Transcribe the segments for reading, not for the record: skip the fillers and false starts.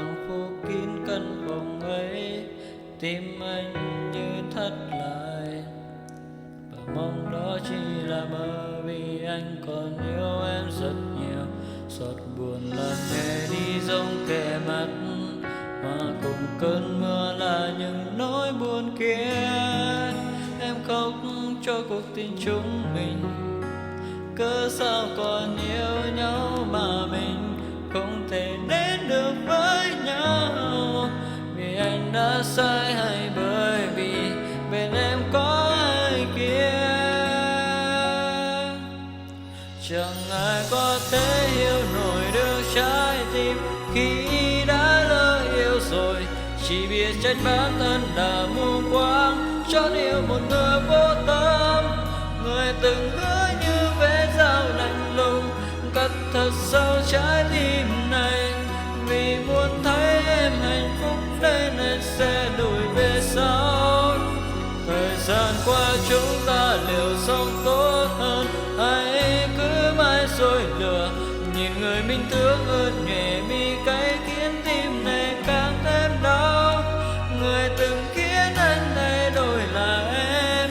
vàng phủ kín căn phòng ấy. Tim anh như thắt lại và mong đó chỉ là mơ, vì anh còn yêu em rất nhiều. Giọt buồn làm nhẹ đi giống kẻ mắt, hòa cùng cơn mưa là những nỗi buồn kia. Em khóc cho cuộc tình chúng mình, cớ sao còn yêu nhau mà mình không thể đến được với nhau. Vì anh đã sai hay bởi vì bên em có ai kia. Chẳng ai có thể hiểu nổi được trái tim khi đã lỡ yêu rồi. Chỉ biết trách bản thân đã mù quáng, chót yêu một người vô tâm. Người từng hứa như vết dao lạnh lùng, cắt thật sâu trái tim này. Vì muốn thấy em hạnh phúc nên anh sẽ lùi về sau. Thời gian qua chúng ta liệu sống tốt hơn hay cứ mãi dối lừa. Nhìn người mình thương ơn nhẹ mi cay khiến tim này càng thêm đau. Người từng khiến anh thay đổi là em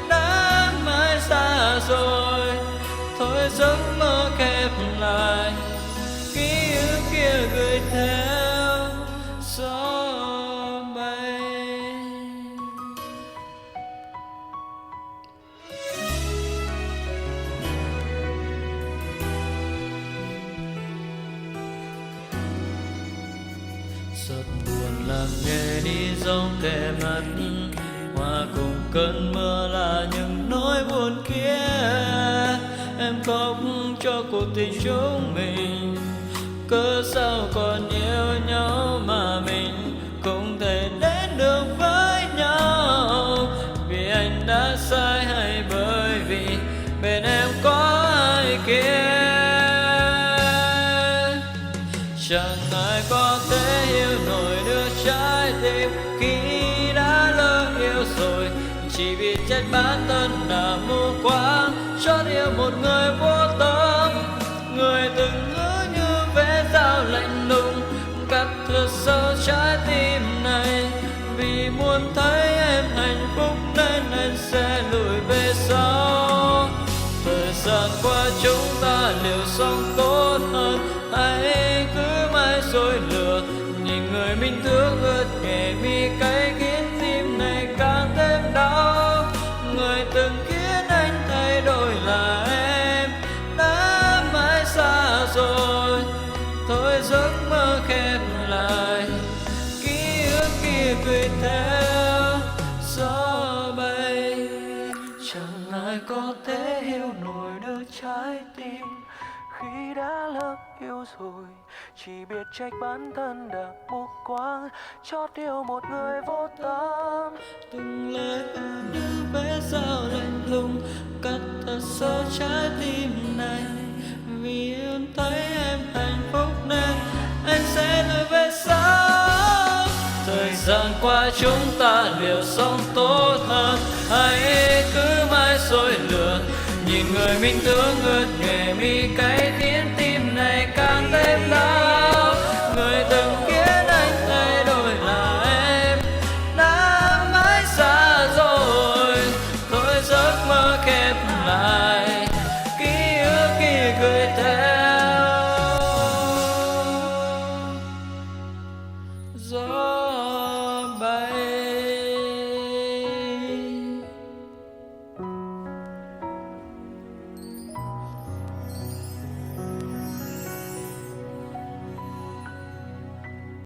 đã mãi xa rồi. Thôi giấc mơ khép lại, ký ức kia gửi theo gió bay. Giọt buồn làm nhẹ đi dòng kẻ mắt, hòa cùng cơn mưa là những nỗi buồn kia. Em khóc cho cuộc tình chúng mình, cớ sao còn yêu nhau mà mình không thể đến được với nhau. Vì anh đã sai hay bởi vì bên em có ai kia. Chẳng ai có thể hiểu nổi được trái tim khi đã lỡ yêu rồi. Chỉ biết trách bản thân đã mù quáng, chót yêu một người vô tâm. Người từng hứa như vết dao lạnh lùng, cắt thật sâu trái tim này. Vì muốn thấy em hạnh phúc nên anh sẽ lùi về sau. Thời gian qua chúng ta liệu sống tốt hơn hay cứ mãi dối lừa. Nhìn người mình thương ướt nhẹ mi cay khiến tim này càng thêm đau. Người từng khiến anh thay đổi là em đã mãi xa rồi. Thôi giấc mơ khép lại, ký ức kia gửi theo gió bay. Chẳng ai có thể hiểu nổi được trái tim khi đã lỡ yêu rồi. Chỉ biết trách bản thân đã mù quáng, chót yêu một người vô tâm. Từng lời như vết dao lạnh lùng, cắt thật sâu trái tim này. Vì em thấy em hạnh phúc nên anh sẽ lùi về sau. Thời gian qua chúng ta liệu sống tốt hơn hay cứ mãi dối lừa. Nhìn người mình thương ướt nhòe mi cay khiến tim này càng thêm đau. Người từng khiến anh thay đổi là em đã mãi xa rồi. Thôi giấc mơ khép lại, ký ức kia gửi theo gió.